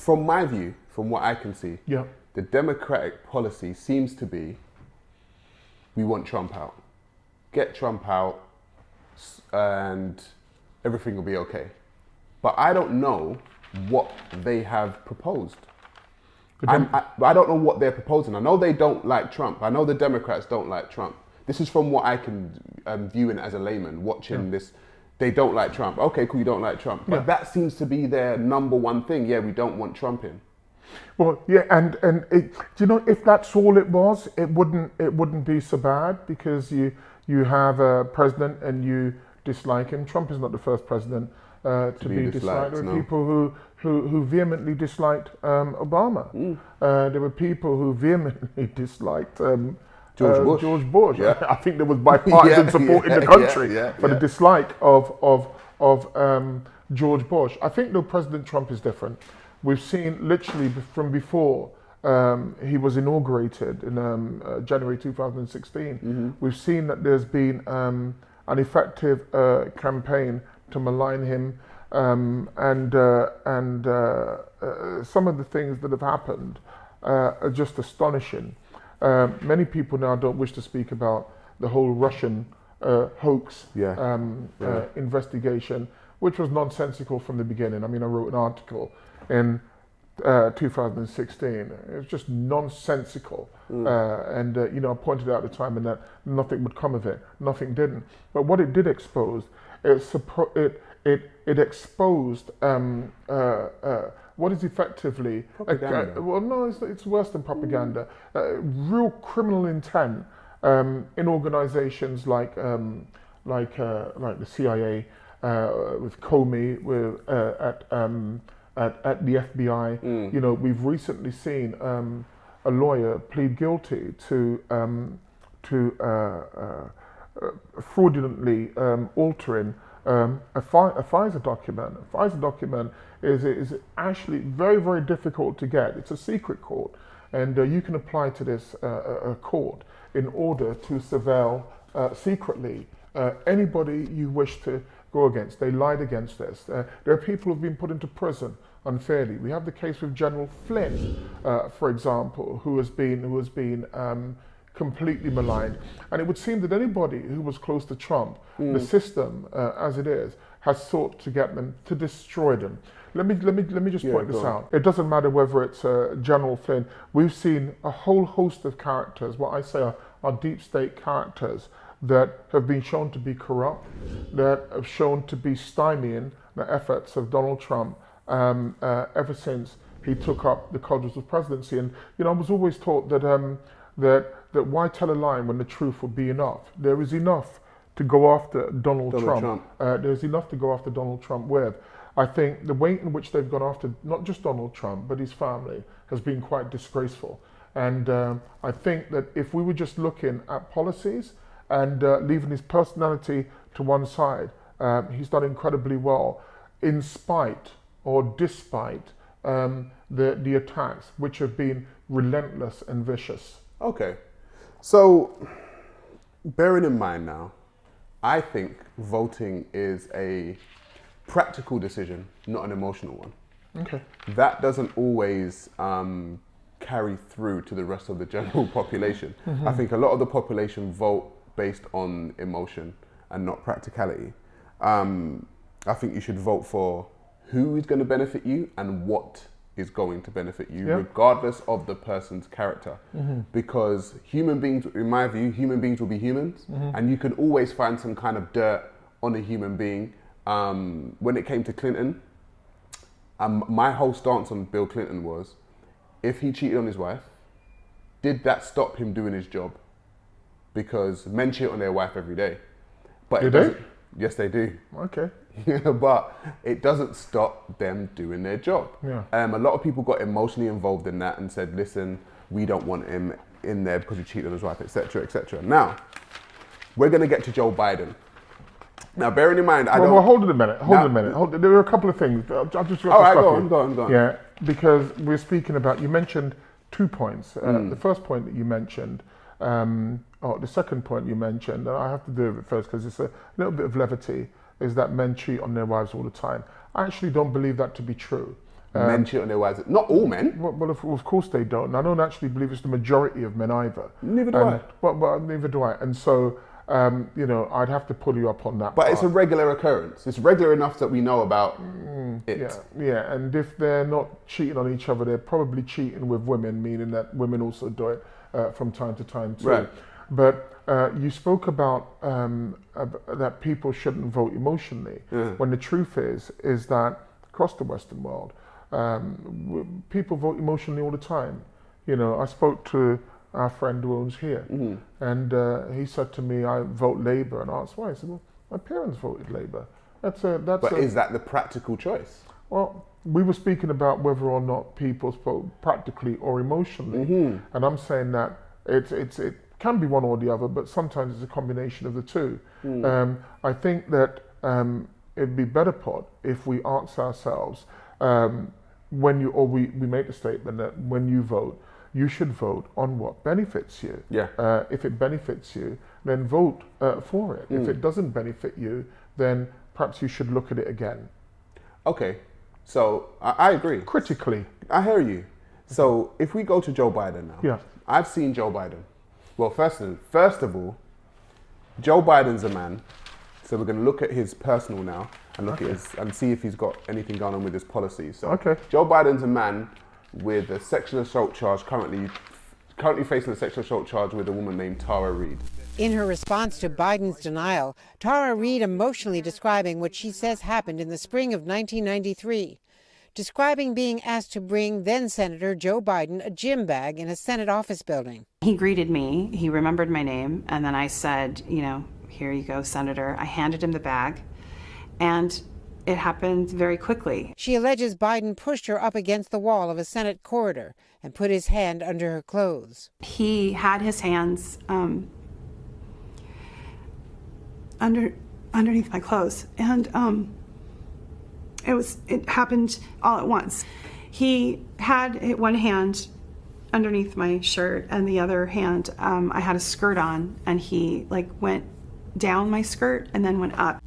from my view, from what I can see, Yeah. the Democratic policy seems to be, we want Trump out. Get Trump out and everything will be okay. But I don't know what they have proposed. I don't know what they're proposing. I know they don't like Trump. I know the Democrats don't like Trump. This is from what I can view in as a layman watching this. They don't like Trump. Okay, cool, you don't like Trump. But that seems to be their number one thing. Yeah, we don't want Trump in. Well, yeah, and it, do you know, if that's all it was, it wouldn't be so bad, because you have a president and you dislike him. Trump is not the first president to be disliked. There were people who vehemently disliked Obama. There were people who vehemently disliked George Bush. Yeah. I think there was bipartisan support in the country for the dislike of George Bush. I think though President Trump is different. We've seen literally from before he was inaugurated in January 2016. We've seen that there's been an effective campaign to malign him, and some of the things that have happened are just astonishing. Many people now don't wish to speak about the whole Russian hoax investigation, which was nonsensical from the beginning. I mean, I wrote an article in 2016. It was just nonsensical, and you know, I pointed out at the time and that nothing would come of it. Nothing didn't. But what it did expose, it exposed what is effectively well, no, it's worse than propaganda. Real criminal intent in organisations like the CIA, with Comey, at the FBI. You know, we've recently seen a lawyer plead guilty to fraudulently altering a FISA document. A FISA document is actually very, very difficult to get. It's a secret court, and you can apply to this court in order to surveil secretly anybody you wish to go against. They lied against this. There are people who've been put into prison unfairly. We have the case with General Flynn, for example, who has been completely maligned. And it would seem that anybody who was close to Trump, the system as it is, has sought to get them, to destroy them. Let me just point this out. It doesn't matter whether it's General Flynn. We've seen a whole host of characters, what I say are deep state characters, that have been shown to be corrupt, that have shown to be stymieing the efforts of Donald Trump ever since he took up the cudgels of presidency. And you know, I was always taught that that why tell a lie when the truth will be enough? There is enough to go after Donald Trump. There's enough to go after Donald Trump with. I think the way in which they've gone after not just Donald Trump, but his family has been quite disgraceful. And I think that if we were just looking at policies and leaving his personality to one side, he's done incredibly well, in spite or despite the attacks, which have been relentless and vicious. Okay, so bearing in mind now, I think voting is a practical decision, not an emotional one. Okay. That doesn't always carry through to the rest of the general population. I think a lot of the population vote based on emotion and not practicality. I think you should vote for who is going to benefit you and what is going to benefit you, regardless of the person's character. Because human beings, in my view, human beings will be humans, and you can always find some kind of dirt on a human being. When it came to Clinton, my whole stance on Bill Clinton was, if he cheated on his wife, did that stop him doing his job? Because men cheat on their wife every day. But do they? Yes, they do. Okay. But it doesn't stop them doing their job. Yeah. A lot of people got emotionally involved in that and said, listen, we don't want him in there because he cheated on his wife, etc., etc. Now, we're going to get to Joe Biden. Now, bearing in mind, Well, hold it a minute. There are a couple of things. I'll just all right, go on. Yeah, because we're speaking about, you mentioned 2 points. The first point that you mentioned, the second point you mentioned, and I have to do it first because it's a little bit of levity, is that men cheat on their wives all the time. I actually don't believe that to be true. Men cheat on their wives. Not all men. Well, of course they don't. And I don't actually believe it's the majority of men either. Neither do I. But neither do I. And so, you know, I'd have to pull you up on that. But part. it's a regular occurrence. It's regular enough that we know about it. Yeah. And if they're not cheating on each other, they're probably cheating with women, meaning that women also do it from time to time too. Right. But you spoke about that people shouldn't vote emotionally, when the truth is that across the Western world, people vote emotionally all the time. You know, I spoke to our friend who owns here, and he said to me, "I vote Labour," and I asked why. He said, "Well, my parents voted Labour." But is that the practical choice? Well, we were speaking about whether or not people vote practically or emotionally, and I'm saying that it can be one or the other, but sometimes it's a combination of the two. I think that it'd be better put if we ask ourselves, we make the statement that when you vote, you should vote on what benefits you. Yeah. If it benefits you, then vote for it. If it doesn't benefit you, then perhaps you should look at it again. Okay, so I agree. Critically. I hear you. So if we go to Joe Biden now, Yeah. I've seen Joe Biden. Well, first of all, Joe Biden's a man. So we're going to look at his personal now and look at his and see if he's got anything going on with his policies. So Joe Biden's a man with a sexual assault charge currently facing a sexual assault charge with a woman named Tara Reid. In her response to Biden's denial, Tara Reid emotionally describing what she says happened in the spring of 1993, describing being asked to bring then-Senator Joe Biden a gym bag in a Senate office building. He greeted me, he remembered my name, and then I said, you know, "Here you go, Senator." I handed him the bag, and it happened very quickly. She alleges Biden pushed her up against the wall of a Senate corridor and put his hand under her clothes. He had his hands underneath my clothes, and it happened all at once. He had one hand underneath my shirt, and the other hand, I had a skirt on, and he went down my skirt and then went up.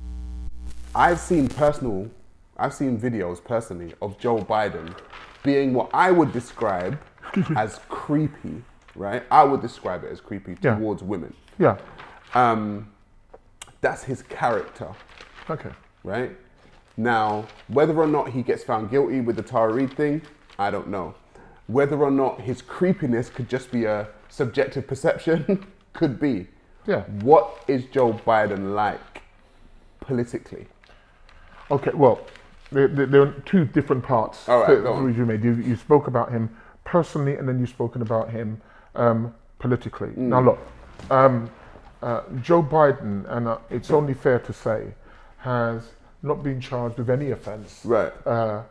I've seen videos personally of Joe Biden being what I would describe as creepy, right? I would describe it as creepy towards women. Yeah. That's his character. Okay. Right? Now, whether or not he gets found guilty with the Tara Reid thing, I don't know. Whether or not his creepiness could just be a subjective perception, could be. Yeah. What is Joe Biden like politically? Okay, well, there are two different parts. All right, go on. You made. You spoke about him personally, and then you've spoken about him politically. Now look, Joe Biden, and it's only fair to say, has not been charged with any offence at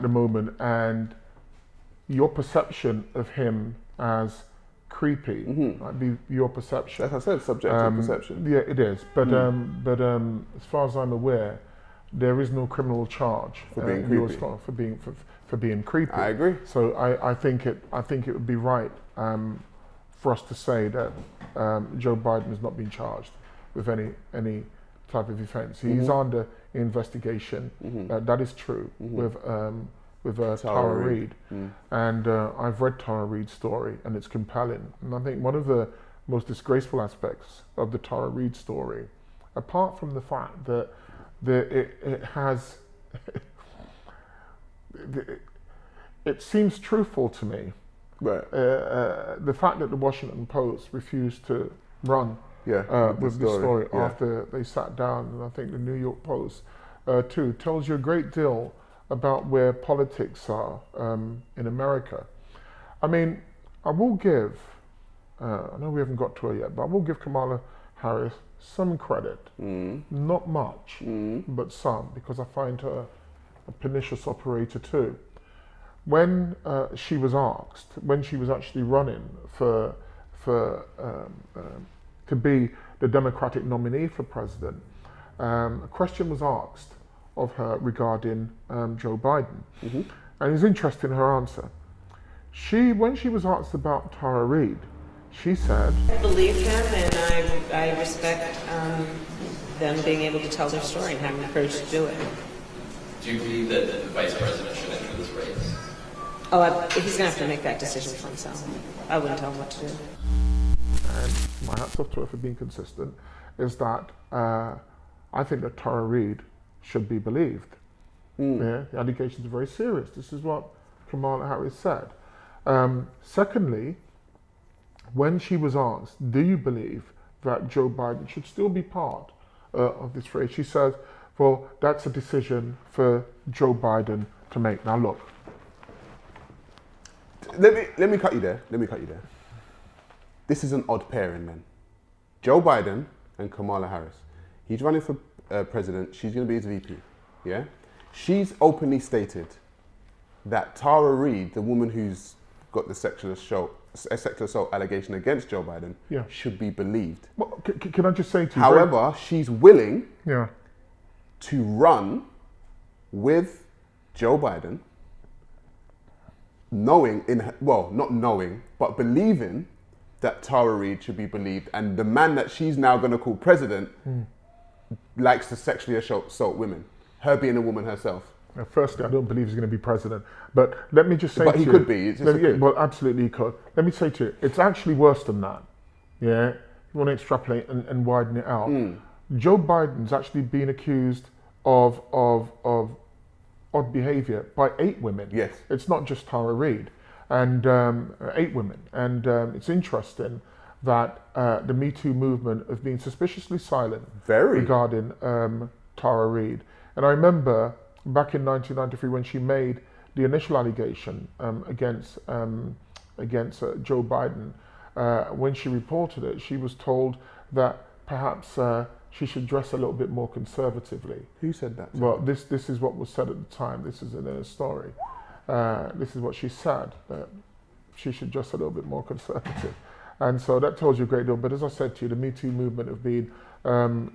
the moment, and your perception of him as creepy might be your perception. As I said, subjective perception. Yeah, it is. But as far as I'm aware, there is no criminal charge for being creepy. For being creepy. I agree. So I think it would be right for us to say that Joe Biden has not been charged with any type of offence. He's under investigation. That is true with Tara Reid. And I've read Tara Reid's story, and it's compelling. And I think one of the most disgraceful aspects of the Tara Reid story, apart from the fact that it has, it seems truthful to me. Right. The fact that the Washington Post refused to run with the story after they sat down, and I think the New York Post too, tells you a great deal about where politics are in America. I mean, I will give, I know we haven't got to her yet, but I will give Kamala Harris some credit. Not much, but some, because I find her a pernicious operator too. When she was asked, when she was actually running to be the Democratic nominee for president, a question was asked of her regarding Joe Biden. And it's interesting, her answer. When she was asked about Tara Reid, she said, I believe him, and I respect them being able to tell their story and having the courage to do it. Do you believe that the vice president should enter this race? Oh, he's gonna have to make that decision for himself. I wouldn't tell him what to do. And my hats off to her for being consistent, is that I think that Tara Reid should be believed. Yeah, the allegations are very serious. This is what Kamala Harris said. Secondly, when she was asked, do you believe that Joe Biden should still be part of this race, she says, well, that's a decision for Joe Biden to make. Now look. Let me cut you there. This is an odd pairing then. Joe Biden and Kamala Harris. He's running for president. She's going to be his VP. Yeah? She's openly stated that Tara Reid, the woman who's got the sexual assault allegation against Joe Biden, should be believed. Well, can I just say to you... However, she's willing to run with Joe Biden, not knowing, but believing that Tara Reid should be believed, and the man that she's now going to call president likes to sexually assault women, her being a woman herself. Now, firstly, I don't believe he's going to be president, but let me just say but he could be. Well, absolutely he could. Let me say to you, it's actually worse than that. Yeah, you want to extrapolate and widen it out. Joe Biden's actually been accused of odd behaviour by 8 women. Yes. It's not just Tara Reid, and 8 women. And it's interesting that the Me Too movement has been suspiciously silent regarding Tara Reid. And I remember back in 1993 when she made the initial allegation against Joe Biden, when she reported it, she was told that perhaps she should dress a little bit more conservatively. Who said that? Well, this is what was said at the time. This is in her story. This is what she said, that she should dress a little bit more conservative. And so that tells you a great deal. But as I said to you, the Me Too movement have been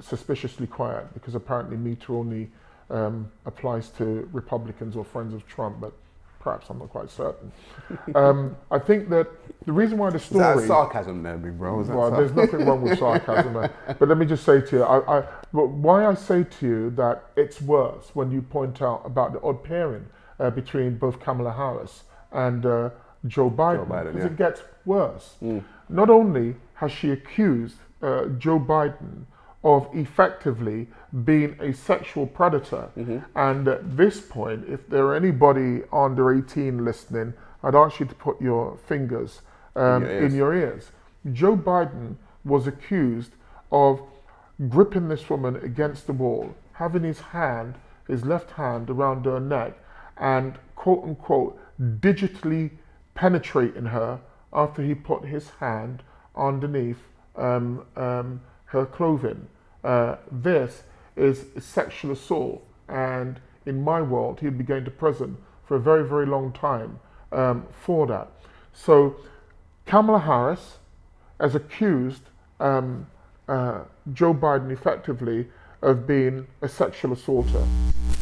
suspiciously quiet, because apparently Me Too only applies to Republicans or friends of Trump, but perhaps I'm not quite certain. I think that the reason why the story... Is that sarcasm there, big bro? Well, there's nothing wrong with sarcasm there. But let me just say to you, why I say to you that it's worse when you point out about the odd pairing between both Kamala Harris and Joe Biden, because it gets worse. Not only has she accused Joe Biden of effectively being a sexual predator. And at this point, if there are anybody under 18 listening, I'd ask you to put your fingers in your ears. Joe Biden was accused of gripping this woman against the wall, having his left hand around her neck, and quote unquote digitally penetrating her after he put his hand underneath her clothing. This is sexual assault, and in my world, he'd be going to prison for a very, very long time for that. So Kamala Harris has accused Joe Biden effectively of being a sexual assaulter.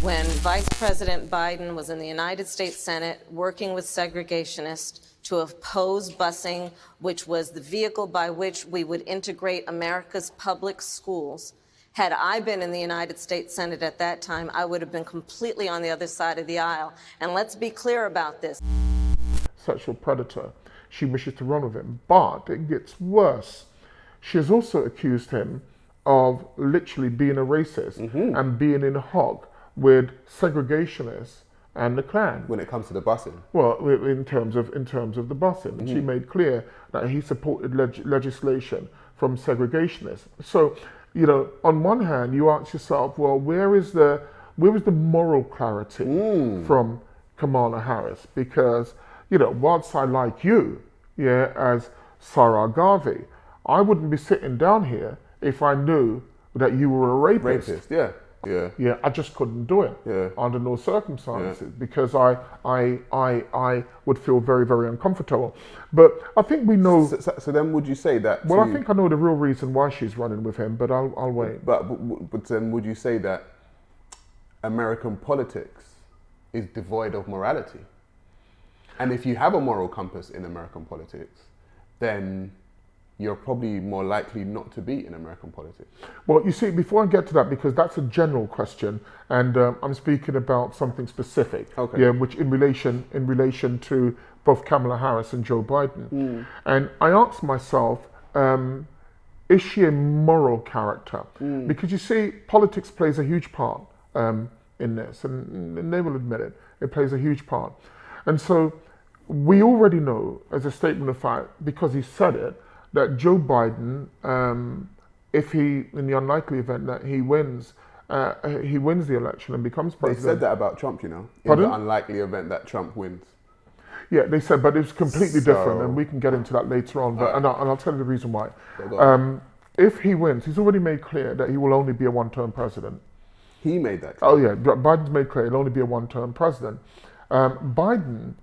When Vice President Biden was in the United States Senate working with segregationists to oppose busing, which was the vehicle by which we would integrate America's public schools. Had I been in the United States Senate at that time, I would have been completely on the other side of the aisle. And let's be clear about this. Sexual predator. She wishes to run with him, but it gets worse. She has also accused him of literally being a racist and being in hock with segregationists and the Klan. When it comes to the busing? Well, in terms of the busing. And she made clear that he supported legislation from segregationists. So, you know, on one hand, you ask yourself, well, where is the moral clarity from Kamala Harris? Because, you know, whilst I like you, as Sarah Garvey, I wouldn't be sitting down here if I knew that you were a rapist. Yeah, I just couldn't do it under no circumstances because I would feel very, very uncomfortable. But I think we know. So then, would you say that? Well, I think I know the real reason why she's running with him, but I'll wait. But then, would you say that American politics is devoid of morality? And if you have a moral compass in American politics, then you're probably more likely not to be in American politics. Well, you see, before I get to that, because that's a general question, and I'm speaking about something specific, Okay. yeah, which in relation to both Kamala Harris and Joe Biden. And I asked myself, is she a moral character? Because you see, politics plays a huge part in this, and they will admit it. It plays a huge part. And so we already know, as a statement of fact, because he said it, that Joe Biden, if he, in the unlikely event that he wins the election and becomes They president. said that about Trump, you know, in Pardon? the unlikely event that Trump wins. Yeah, they said, but it's completely different, So- and we can get into that later on. But, Alright. and I'll tell you the reason why. Go on. If he wins, he's already made clear that he will only be a one-term president. He made that clear. Oh yeah, Biden's made clear he'll only be a one-term president. Biden,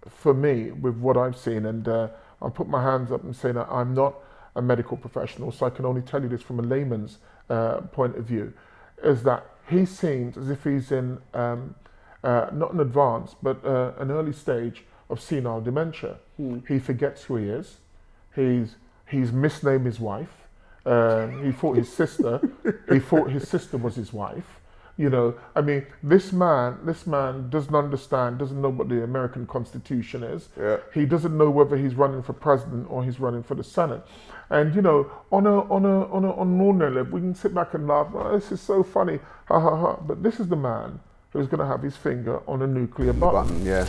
for me, with what I've seen, and I'll put my hands up and say that I'm not a medical professional, so I can only tell you this from a layman's point of view, is that he seems as if he's in not an advanced, but an early stage of senile dementia. He forgets who he is. He's misnamed his wife. He thought his sister. He thought his sister was his wife. You know, I mean, this man doesn't understand, doesn't know what the American Constitution is. Yeah. He doesn't know whether he's running for president or he's running for the Senate. And you know, on an ordinary level, we can sit back and laugh. Oh, this is so funny, ha ha ha. But this is the man who's going to have his finger on a nuclear button. Yeah.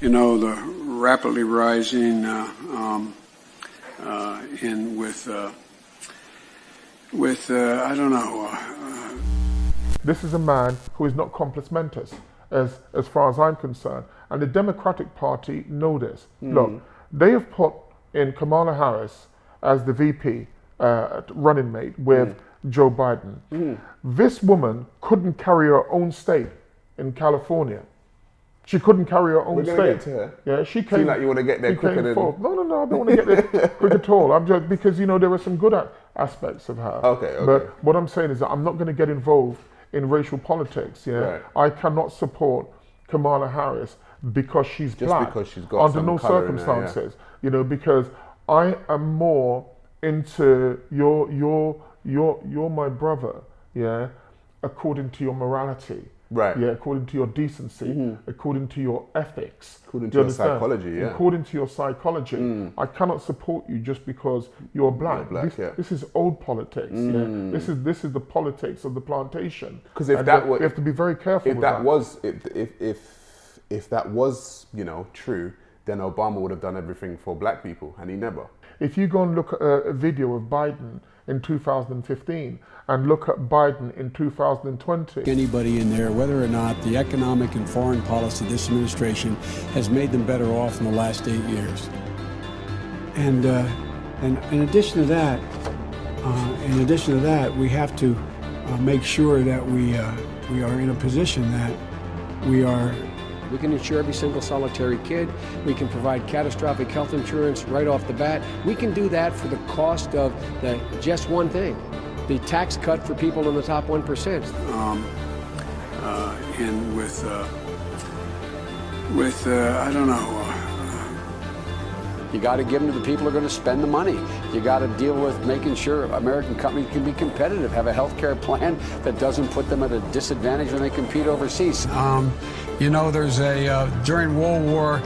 You know, the rapidly rising I don't know. This is a man who is not complex mentis, as far as I'm concerned. And the Democratic Party know this. Look, they have put in Kamala Harris as the VP running mate with Joe Biden. This woman couldn't carry her own state in California. She couldn't carry her own We're state. gonna get to her. Yeah, she came. Seem like you want to get there she quicker came than. forth. No, I don't want to get there quick at all. I'm just because you know there were some good aspects of her. Okay. But what I'm saying is that I'm not going to get involved in racial politics. Yeah, Right. I cannot support Kamala Harris because she's Just black. because she's got under some no colour in her, circumstances. You know, because I am more into you're my brother. Yeah, according to your morality. Right. Yeah, according to your decency, according to your ethics. According Do to you your understand? psychology, yeah. According to your psychology. I cannot support you just because you're black. You're black, yeah. This is old politics. Yeah? This is the politics of the plantation. 'Cause if And that we were- have to be very careful If with that was if that was, you know, true, then Obama would have done everything for black people, and he never. If you go and look at a video of Biden in 2015 and look at Biden in 2020. Anybody in there, whether or not the economic and foreign policy of this administration has made them better off in the last 8 years. And in addition to that, we have to make sure that we are in a position that we can insure every single solitary kid. We can provide catastrophic health insurance right off the bat. We can do that for the cost of just one thing, the tax cut for people in the top 1%. And with I don't know. You got to give them to the people who are going to spend the money. You got to deal with making sure American companies can be competitive, have a health care plan that doesn't put them at a disadvantage when they compete overseas. You know, there's during World War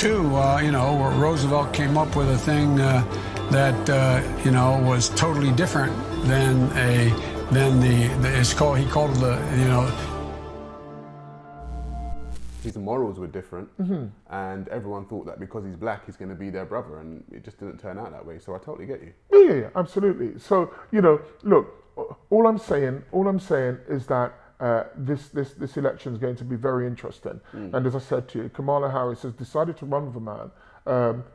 II, where Roosevelt came up with a thing that, was totally different than he called it His morals were different, and everyone thought that because he's black, he's going to be their brother, and it just didn't turn out that way. So I totally get you. Yeah, absolutely. So look, all I'm saying is that this election is going to be very interesting. And as I said to you, Kamala Harris has decided to run with a man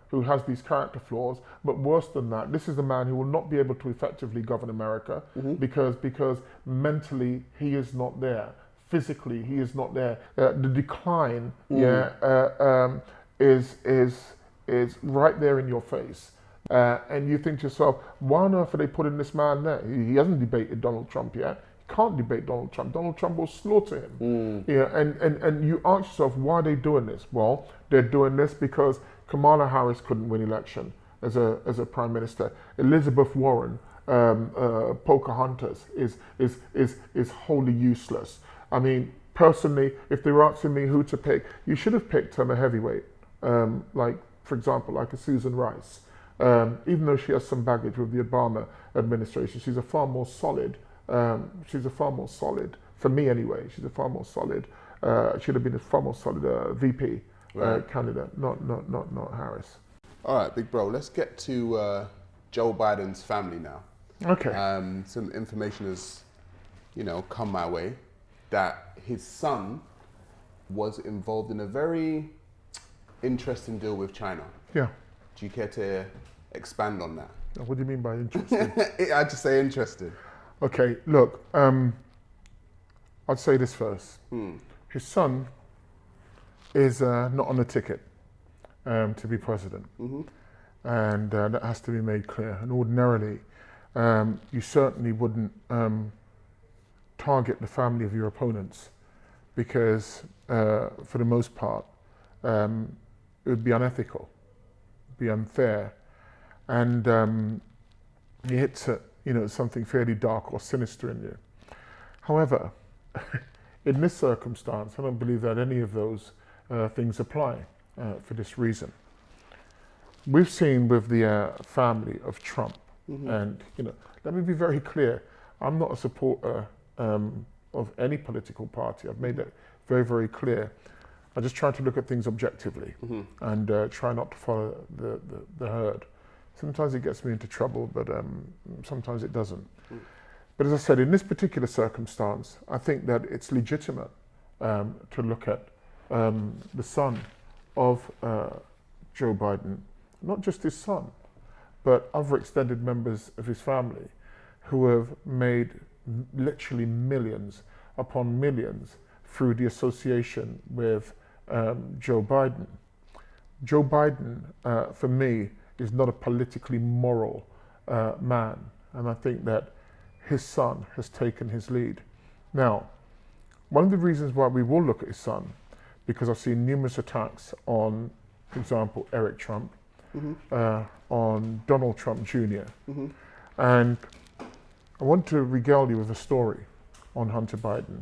who has these character flaws. But worse than that, this is the man who will not be able to effectively govern America because mentally he is not there. Physically, he is not there. The decline, is right there in your face, and you think to yourself, why on earth are they putting this man there? He hasn't debated Donald Trump yet. He can't debate Donald Trump. Donald Trump will slaughter him. And you ask yourself, why are they doing this? Well, they're doing this because Kamala Harris couldn't win election. as a prime minister. Elizabeth Warren, Pocahontas is wholly useless. I mean, personally, if they were asking me who to pick, you should have picked a heavyweight, like, for example, like a Susan Rice. Even though she has some baggage with the Obama administration, she's a far more solid, for me anyway, she's a far more solid, should have been a far more solid VP candidate, not Harris. All right, big bro, let's get to Joe Biden's family now. Okay. Some information has, come my way that his son was involved in a very interesting deal with China. Yeah. Do you care to expand on that? What do you mean by interesting? I'd just say interested. Okay, look, I'd say this first. His son is not on the ticket to be president. And that has to be made clear. And ordinarily, you certainly wouldn't target the family of your opponents because, for the most part, it would be unethical, be unfair, and he hits at something fairly dark or sinister in you. However, in this circumstance, I don't believe that any of those things apply for this reason. We've seen with the family of Trump, and let me be very clear, I'm not a supporter of any political party. I've made that very, very clear. I just try to look at things objectively and try not to follow the herd. Sometimes it gets me into trouble, but sometimes it doesn't. But as I said, in this particular circumstance, I think that it's legitimate to look at the son of Joe Biden, not just his son, but other extended members of his family who have made literally millions upon millions through the association with Joe Biden. Joe Biden, for me, is not a politically moral man, and I think that his son has taken his lead. Now, one of the reasons why we will look at his son, because I've seen numerous attacks on, for example, Eric Trump, on Donald Trump Jr., and I want to regale you with a story on Hunter Biden.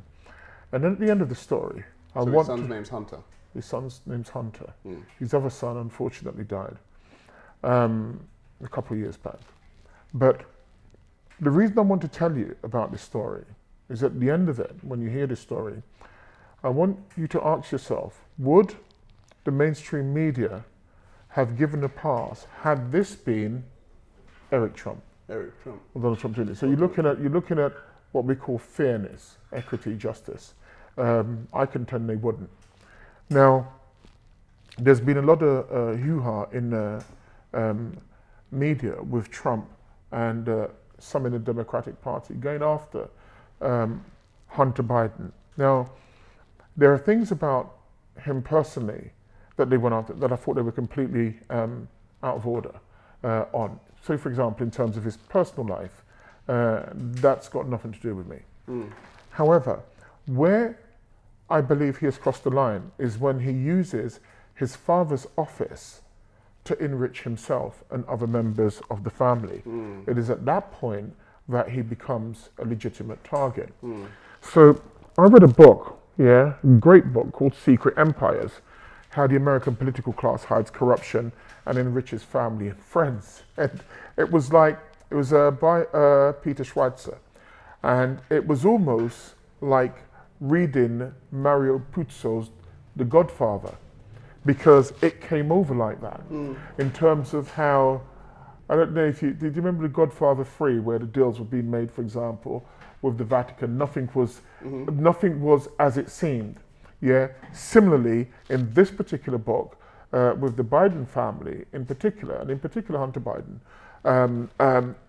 And then at the end of the story, his son's name's Hunter? His son's name's Hunter. His other son unfortunately died a couple of years back. But the reason I want to tell you about this story is at the end of it, when you hear this story, I want you to ask yourself, would the mainstream media have given a pass had this been Eric Trump? Eric Trump. Or Donald Trump Jr. So you're looking at what we call fairness, equity, justice. I contend they wouldn't. Now, there's been a lot of hoo-ha in the media with Trump and some in the Democratic Party going after Hunter Biden. Now, there are things about him personally that they went after that I thought they were completely out of order on. So, for example, in terms of his personal life, that's got nothing to do with me. However, where I believe he has crossed the line is when he uses his father's office to enrich himself and other members of the family. It is at that point that he becomes a legitimate target. So I read a book, a great book called Secret Empires, How the American Political Class Hides Corruption and Enriches Family and Friends. And it was by Peter Schweitzer. And it was almost like reading Mario Puzo's The Godfather, because it came over like that in terms of how, I don't know if did you remember The Godfather 3, where the deals were being made, for example, with the Vatican, nothing was as it seemed. Yeah. Similarly, in this particular book, with the Biden family in particular, and in particular Hunter Biden,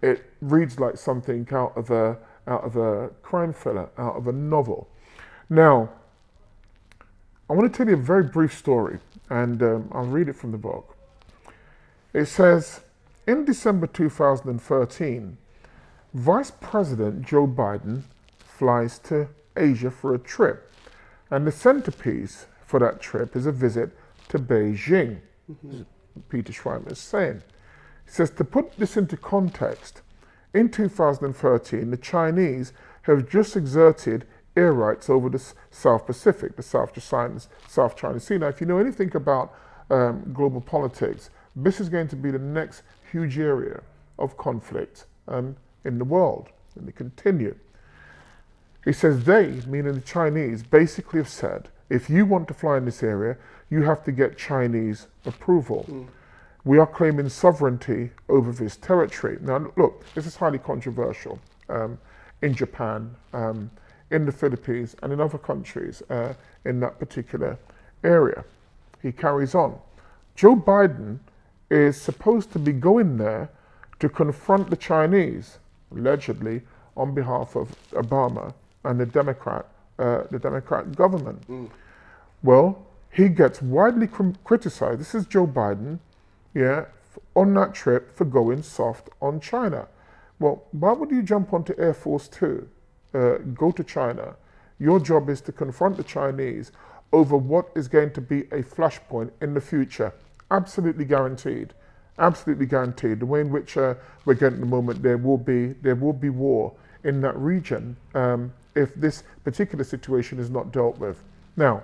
it reads like something out of a crime thriller, out of a novel. Now, I want to tell you a very brief story, and I'll read it from the book. It says, in December 2013, Vice President Joe Biden flies to Asia for a trip, and the centerpiece for that trip is a visit to Beijing, Peter Schweimer is saying. He says, to put this into context, in 2013, the Chinese have just exerted air rights over the South Pacific, the South China Sea. Now, if you know anything about global politics, this is going to be the next huge area of conflict in the world, and they continue. He says they, meaning the Chinese, basically have said, if you want to fly in this area, you have to get Chinese approval. We are claiming sovereignty over this territory. Now, look, this is highly controversial in Japan, in the Philippines, and in other countries in that particular area. He carries on. Joe Biden is supposed to be going there to confront the Chinese, allegedly, on behalf of Obama and the Democrat government. Well, he gets widely criticized. This is Joe Biden, on that trip for going soft on China. Well, why would you jump onto Air Force Two, go to China? Your job is to confront the Chinese over what is going to be a flashpoint in the future. Absolutely guaranteed. Absolutely guaranteed. The way in which we're getting at the moment, there will be war in that region if this particular situation is not dealt with. Now,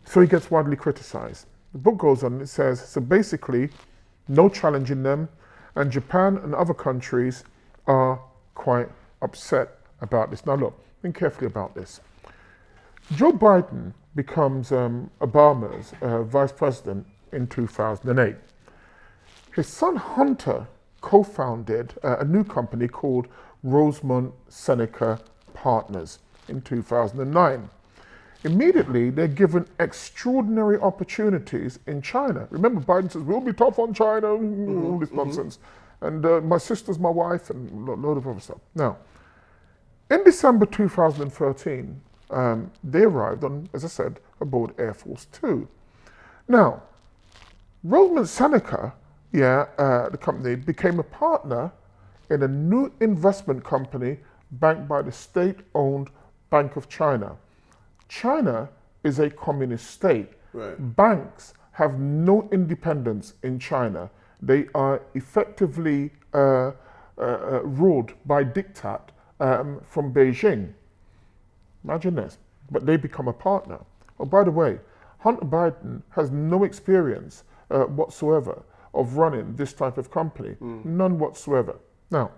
so he gets widely criticized. The book goes on and it says, so basically, no challenging them, and Japan and other countries are quite upset about this. Now look, think carefully about this. Joe Biden becomes Obama's vice president in 2008. His son Hunter co-founded a new company called Rosemont Seneca Partners in 2009. Immediately, they're given extraordinary opportunities in China. Remember, Biden says, we'll be tough on China, all this nonsense. And my sister's my wife, and a load of other stuff. Now, in December 2013, they arrived on, as I said, aboard Air Force Two. Now, Rosemont Seneca, the company, became a partner in a new investment company backed by the state-owned Bank of China. China is a communist state. Right. Banks have no independence in China. They are effectively ruled by diktat from Beijing. Imagine this. But they become a partner. Oh, by the way, Hunter Biden has no experience whatsoever of running this type of company. None whatsoever. Now,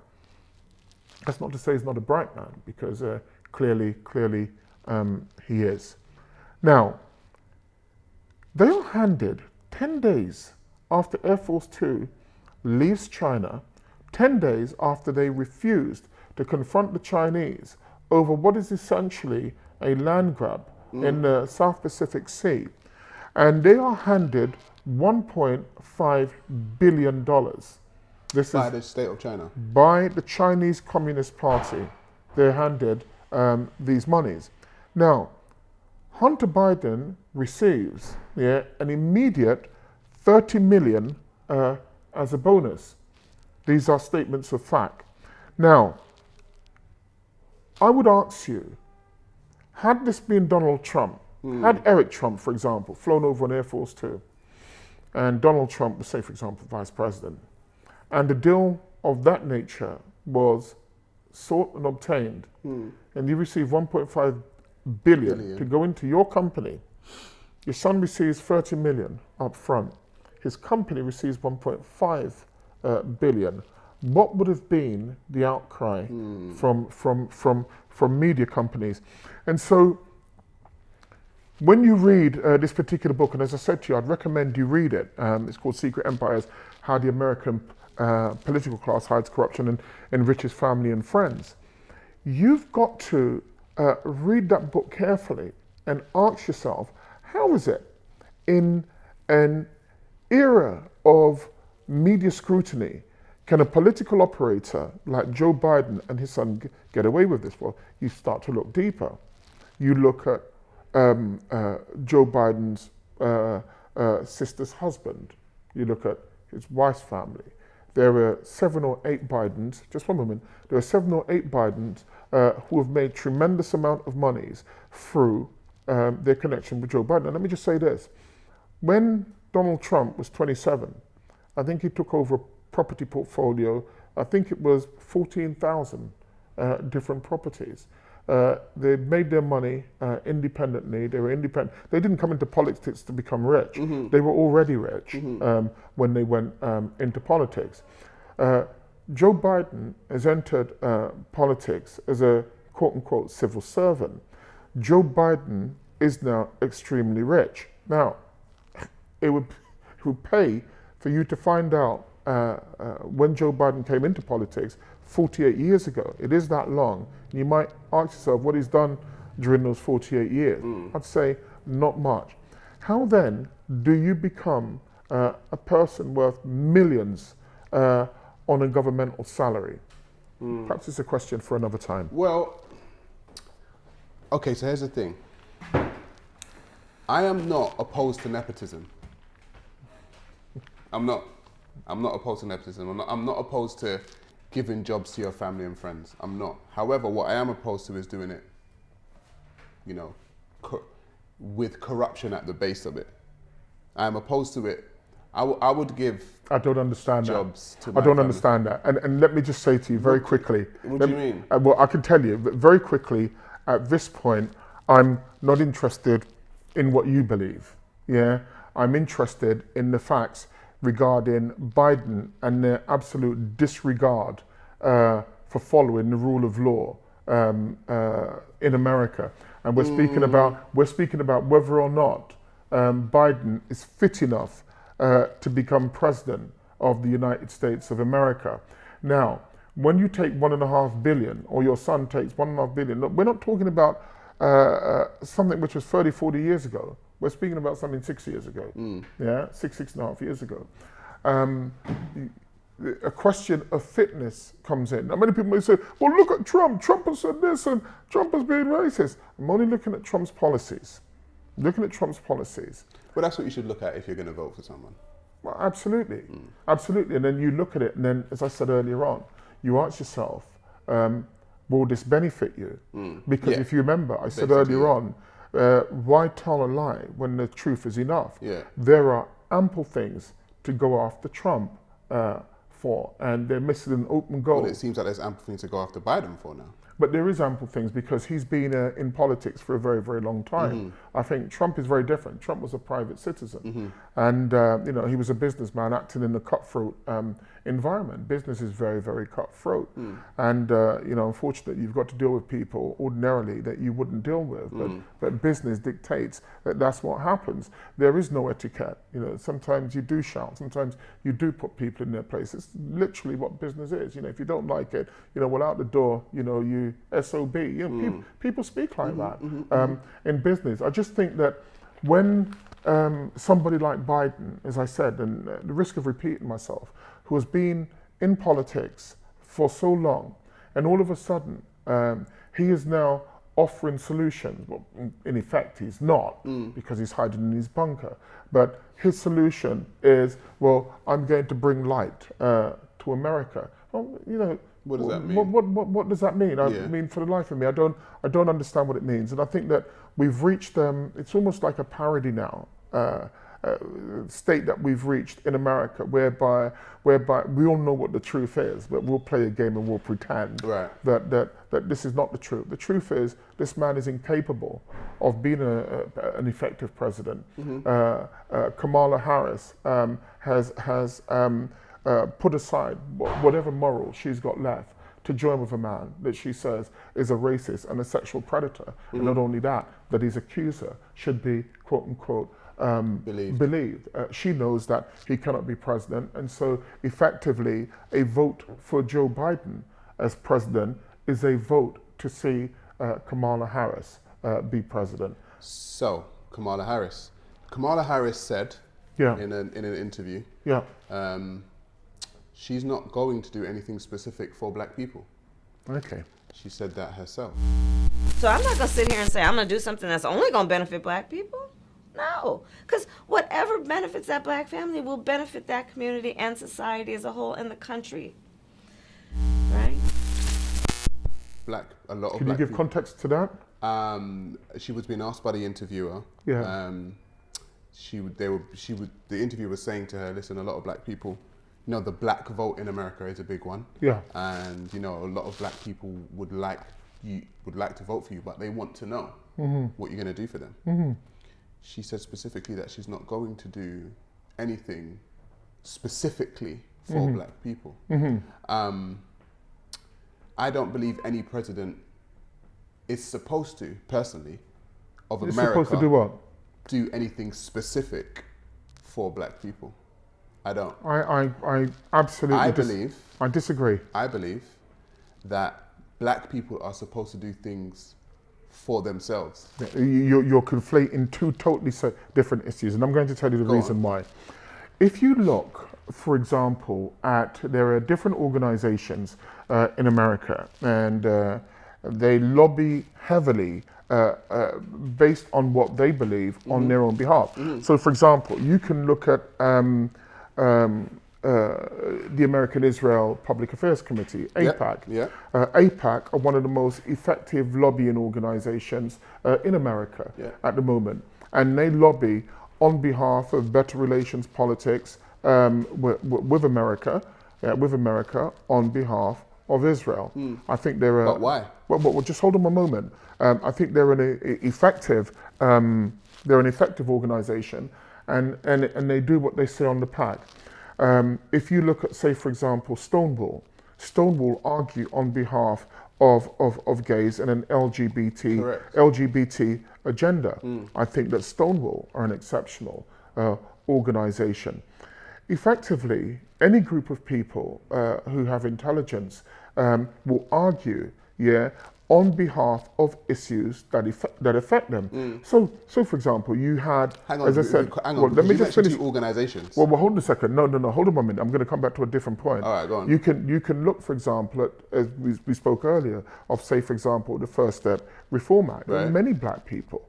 that's not to say he's not a bright man, because clearly he is. Now, they are handed 10 days after Air Force Two leaves China, 10 days after they refused to confront the Chinese over what is essentially a land grab in the South Pacific Sea. And they are handed $1.5 billion. This by is the state of China. by the Chinese Communist Party. They're handed these monies. Now, Hunter Biden receives an immediate $30 million as a bonus. These are statements of fact. Now, I would ask you, had this been Donald Trump, had Eric Trump, for example, flown over on Air Force Two, and Donald Trump was, say, for example, vice president, and the deal of that nature was sought and obtained, and you receive $1.5 billion to go into your company, your son receives $30 million up front, his company receives $1.5 billion. What would have been the outcry from media companies? And so, when you read this particular book, and as I said to you, I'd recommend you read it. It's called Secret Empires: How the American Political Class Hides Corruption and Enriches Family and Friends. You've got to read that book carefully and ask yourself, how is it in an era of media scrutiny can a political operator like Joe Biden and his son get away with this? Well, you start to look deeper. You look at Joe Biden's sister's husband. You look at his wife's family. There were 7 or 8 Bidens, just one moment, there were 7 or 8 Bidens who have made tremendous amount of monies through their connection with Joe Biden. And let me just say this, when Donald Trump was 27 I think he took over a property portfolio. I think it was 14,000 different properties. They made their money independently. They were independent. They didn't come into politics to become rich. They were already rich when they went into politics. Joe Biden has entered politics as a quote-unquote civil servant. Joe Biden is now extremely rich. Now, it would pay for you to find out when Joe Biden came into politics 48 years ago. It is that long. You might ask yourself what he's done during those 48 years. I'd say not much. How then do you become a person worth millions on a governmental salary? Perhaps it's a question for another time. Well, okay, so here's the thing. I am not opposed to nepotism. I'm not opposed to nepotism. I'm not opposed to giving jobs to your family and friends. I'm not. However, what I am opposed to is doing it, you know, with corruption at the base of it. I am opposed to it. I would give. I don't understand jobs that. To my I don't family. understand that. And let me just say to you very quickly. What do you mean? Well, I can tell you very quickly. At this point, I'm not interested in what you believe. Yeah, I'm interested in the facts regarding Biden and their absolute disregard for following the rule of law in America. And we're speaking about whether or not Biden is fit enough to become president of the United States of America. Now, when you take $1.5 billion, or your son takes $1.5 billion, look, we're not talking about something which was 30, 40 years ago. We're speaking about something 6 years ago. Yeah, 6.5 years ago. A question of fitness comes in. Now, many people may say, well, look at Trump. Trump has said this and Trump has been racist. I'm only looking at Trump's policies. Well, that's what you should look at if you're going to vote for someone. Well, absolutely. Absolutely. And then you look at it, and then, as I said earlier on, you ask yourself, will this benefit you? Because if you remember, I said earlier on, why tell a lie when the truth is enough? There are ample things to go after Trump for, and they're missing an open goal. Well, it seems like there's ample things to go after Biden for now. But there is ample things because he's been in politics for a very, very long time. I think Trump is very different. Trump was a private citizen, and you know, he was a businessman acting in a cutthroat environment. Business is very, very cutthroat, and you know, unfortunately, you've got to deal with people ordinarily that you wouldn't deal with. But business dictates that that's what happens. There is no etiquette. You know, sometimes you do shout. Sometimes you do put people in their place. It's literally what business is. You know, if you don't like it, you know, well, out the door, you know, you SOB. You know, people speak like that in business. I just think that when somebody like Biden, as I said, and the risk of repeating myself, who has been in politics for so long, and all of a sudden he is now offering solutions. Well, in effect, he's not, because he's hiding in his bunker. But his solution is, well, I'm going to bring light to America. Well, you know, what does that mean? What does that mean? I mean, for the life of me, I don't understand what it means. And I think that we've reached it's almost like a parody now, state that we've reached in America, whereby we all know what the truth is, but we'll play a game and we'll pretend that this is not the truth. The truth is this man is incapable of being an effective president. Kamala Harris has put aside whatever morals she's got left to join with a man that she says is a racist and a sexual predator. And not only that his accuser should be, quote unquote, believed. She knows that he cannot be president, and so effectively a vote for Joe Biden as president is a vote to see Kamala Harris be president. So, Kamala Harris said in an interview, she's not going to do anything specific for black people. Okay. She said that herself. So I'm not going to sit here and say I'm going to do something that's only going to benefit black people. No, because whatever benefits that black family will benefit that community and society as a whole in the country, right? A lot of Can black you give people. Context to that? She was being asked by the interviewer. the interview was saying to her, listen, a lot of black people, the black vote in America is a big one. Yeah. And, a lot of black people would like to vote for you, but they want to know what you're going to do for them. She said specifically that she's not going to do anything specifically for black people. I don't believe any president is supposed to, personally, of It's America, supposed to do what? do anything specific for black people. I don't. I absolutely I disagree. I believe that black people are supposed to do things for themselves. You're conflating two totally different issues, and I'm going to tell you the reason why. If you look, for example, there are different organizations in America, and they lobby heavily based on what they believe on their own behalf. So, for example, you can look at the American Israel Public Affairs Committee, AIPAC. AIPAC are one of the most effective lobbying organizations in America at the moment. And they lobby on behalf of better relations politics with America, on behalf of Israel. I think they're But why? Well, just hold on a moment. I think they're an effective organization, and they do what they say on the pack. If you look at, say, for example, Stonewall argue on behalf of gays and an LGBT agenda. I think that Stonewall are an exceptional organization. Effectively, any group of people who have intelligence will argue, on behalf of issues that affect them. So for example, you had, as I said, let me just finish. Organizations. Well, hold on a second. No, hold on a minute. I'm going to come back to a different point. All right, go on. You can look, for example, at, as we spoke earlier, of, say, for example, the First Step Reform Act. There were many black people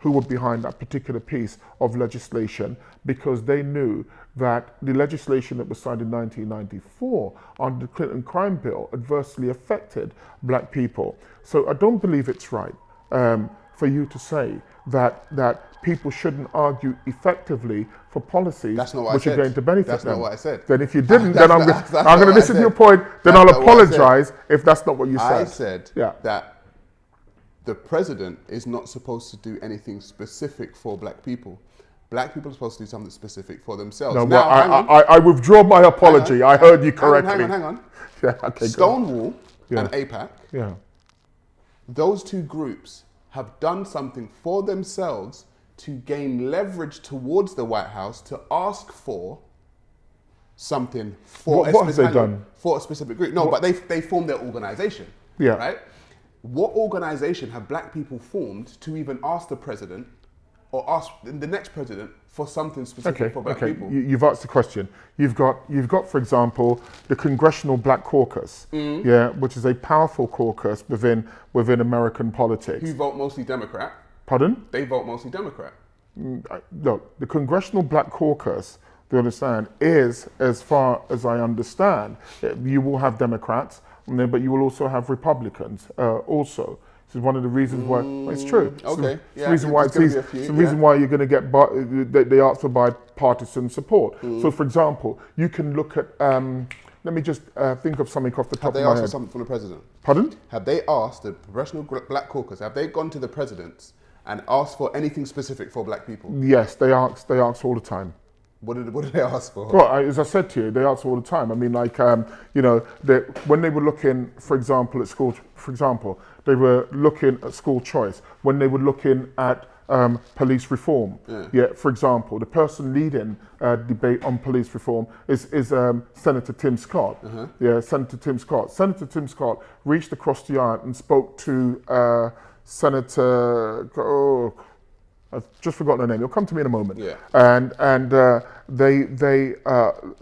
who were behind that particular piece of legislation because they knew that the legislation that was signed in 1994 under the Clinton crime bill adversely affected black people. So I don't believe it's right for you to say that people shouldn't argue effectively for policies which are going to benefit them. That's not what I said. Then if you didn't, then I'm going to listen to your point, then I'll apologize if that's not what you said. I said that the president is not supposed to do anything specific for black people. Black people are supposed to do something specific for themselves. No, now, I withdraw my apology. I heard you correctly. Hang on. Yeah, okay, Stonewall and AIPAC, yeah, those two groups have done something for themselves to gain leverage towards the White House to ask for something for what have they done? For a specific group. No, but they formed their organization. Yeah. Right? What organization have black people formed to even ask the president or ask the next president for something specific for black people? You've asked the question. You've got, for example, the Congressional Black Caucus, which is a powerful caucus within American politics. Who vote mostly Democrat? Pardon? They vote mostly Democrat. Look, the Congressional Black Caucus, do you understand, is, as far as I understand, you will have Democrats, but you will also have Republicans also. This is one of the reasons why it's true. Okay. It's the reason why it's the reason why you're going to get they ask for bipartisan support. So, for example, you can look at. Let me just think of something off the top of my head. Have they asked for something from the president? Pardon? Have they asked the Congressional Black Caucus? Have they gone to the presidents and asked for anything specific for black people? Yes, they ask all the time. What did they ask for? Well, as I said to you, they ask all the time. I mean, like, when they were looking, for example, at school, they were looking at school choice. When they were looking at police reform, for example, the person leading debate on police reform is Senator Tim Scott. Senator Tim Scott. Senator Tim Scott reached across the aisle and spoke to Senator. I've just forgotten her name. It'll come to me in a moment. Yeah. And they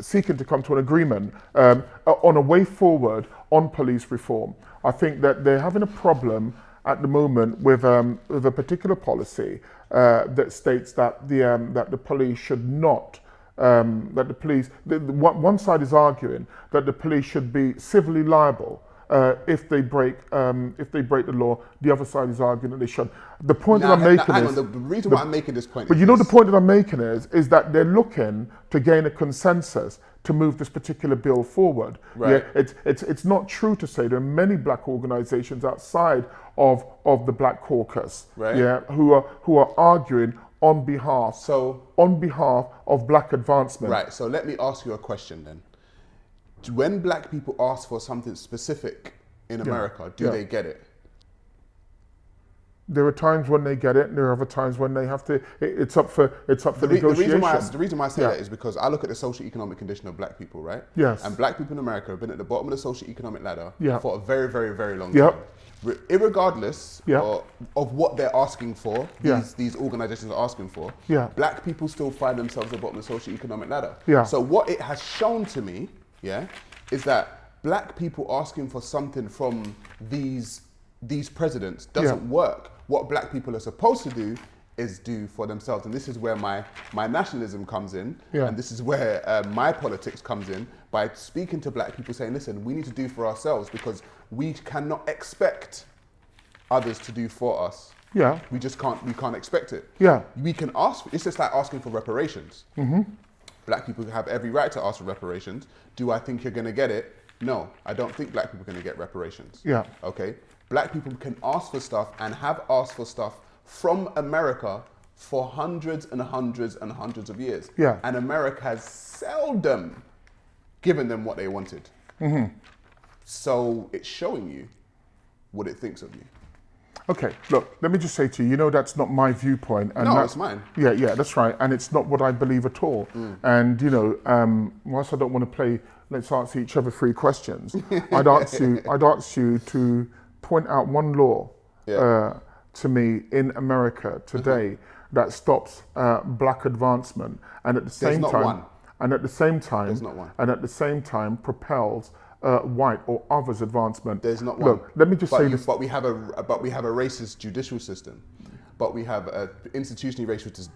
seeking to come to an agreement on a way forward on police reform. I think that they're having a problem at the moment with a particular policy that states that the police should not. One side is arguing that the police should be civilly liable if they break the law. The other side is arguing that they should. The point that I'm making is the reason why I'm making this point. But you know the point that I'm making is that they're looking to gain a consensus to move this particular bill forward. Right. Yeah, it's not true to say there are many black organizations outside of the Black Caucus, right, yeah, who are arguing on behalf of black advancement. Right. So let me ask you a question then. When black people ask for something specific in America, do they get it? There are times when they get it, and there are other times when they have to. It's up for negotiation. The reason why I say that is because I look at the socio-economic condition of black people, right? Yes. And black people in America have been at the bottom of the socio-economic ladder for a very, very, very long Yep. time. Irregardless of what they're asking for, these organizations are asking for, black people still find themselves at the bottom of the socio-economic ladder. Yeah. So what it has shown to me, is that black people asking for something from these presidents doesn't work. What black people are supposed to do is do for themselves. And this is where my nationalism comes in. Yeah. And this is where my politics comes in, by speaking to black people saying, listen, we need to do for ourselves because we cannot expect others to do for us. Yeah. We can't expect it. Yeah. We can ask, it's just like asking for reparations. Mm-hmm. Black people have every right to ask for reparations. Do I think you're gonna get it? No, I don't think black people are gonna get reparations. Yeah. Okay? Black people can ask for stuff and have asked for stuff from America for hundreds and hundreds and hundreds of years. Yeah. And America has seldom given them what they wanted. Mm-hmm. So it's showing you what it thinks of you. Okay, look, let me just say to you, that's not my viewpoint. And no, it's mine. Yeah, that's right. And it's not what I believe at all. And, whilst I don't want to play, let's answer each other 3 questions, I'd ask you to point out one law to me in America today that stops black advancement and at the same time propels white or others' advancement. There's not one. Look, let me just say this. But we have a racist judicial system. But we have an institutionally racist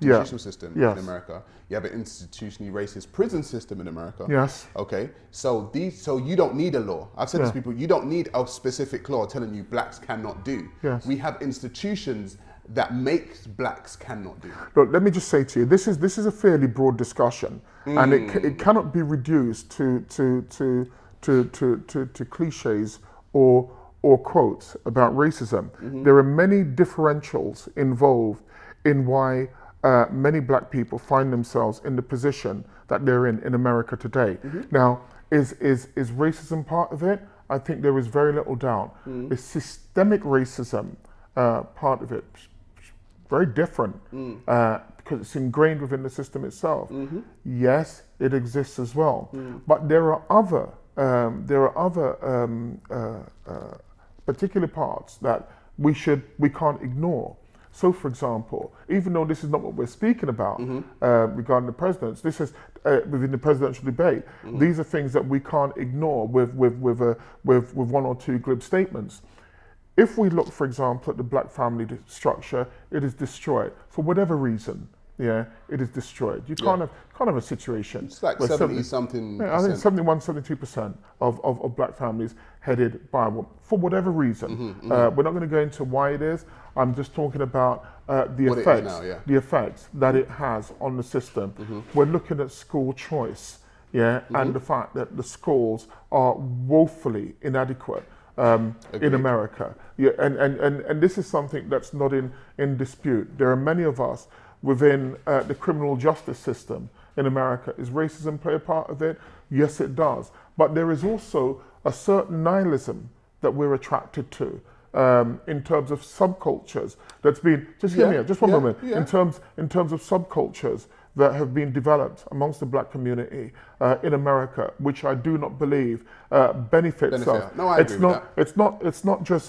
judicial system in America. You have an institutionally racist prison system in America. Yes. Okay. So you don't need a law. I've said this to people. You don't need a specific law telling you blacks cannot do. Yes. We have institutions that makes blacks cannot do. Look, let me just say to you, this is a fairly broad discussion, and it cannot be reduced to cliches or quotes about racism. There are many differentials involved in why many black people find themselves in the position that they're in America today. Now, is racism part of it? I think there is very little doubt. Is systemic racism part of it? Very different because it's ingrained within the system itself. Yes, it exists as well, but there are other particular parts that we can't ignore. So, for example, even though this is not what we're speaking about regarding the presidents, this is within the presidential debate. These are things that we can't ignore with 1 or 2 glib statements. If we look, for example, at the black family structure, it is destroyed for whatever reason. Yeah, it is destroyed. You can't have a situation. It's like 70-something. I think 71, 72% of black families headed by a woman for whatever reason. We're not going to go into why it is. I'm just talking about the effects that it has on the system. We're looking at school choice, and the fact that the schools are woefully inadequate in America. And this is something that's not in dispute. There are many of us within the criminal justice system in America. Is racism play a part of it? Yes, it does. But there is also a certain nihilism that we're attracted to in terms of subcultures that's been, just hear me out, just one moment, in terms of subcultures that have been developed amongst the black community in America, which I do not believe benefits us. No, I agree with that.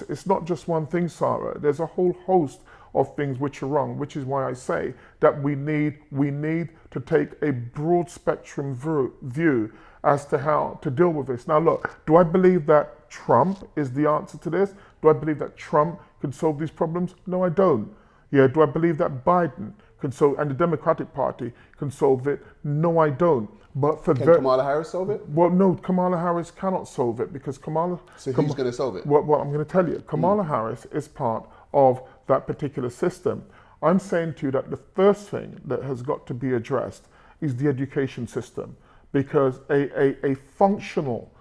It's not just one thing, Sarah. There's a whole host of things which are wrong, which is why I say that we need to take a broad spectrum view as to how to deal with this. Now look, do I believe that Trump is the answer to this? Do I believe that Trump can solve these problems? No, I don't. Do I believe that Biden can solve, and the Democratic Party can solve it. No, I don't. But for Can Kamala Harris solve it? well, no, Kamala Harris cannot solve it because Kamala. So who's going to solve it? Well, I'm going to tell you, Kamala Harris is part of that particular system. I'm saying to you that the first thing that has got to be addressed is the education system, because a functional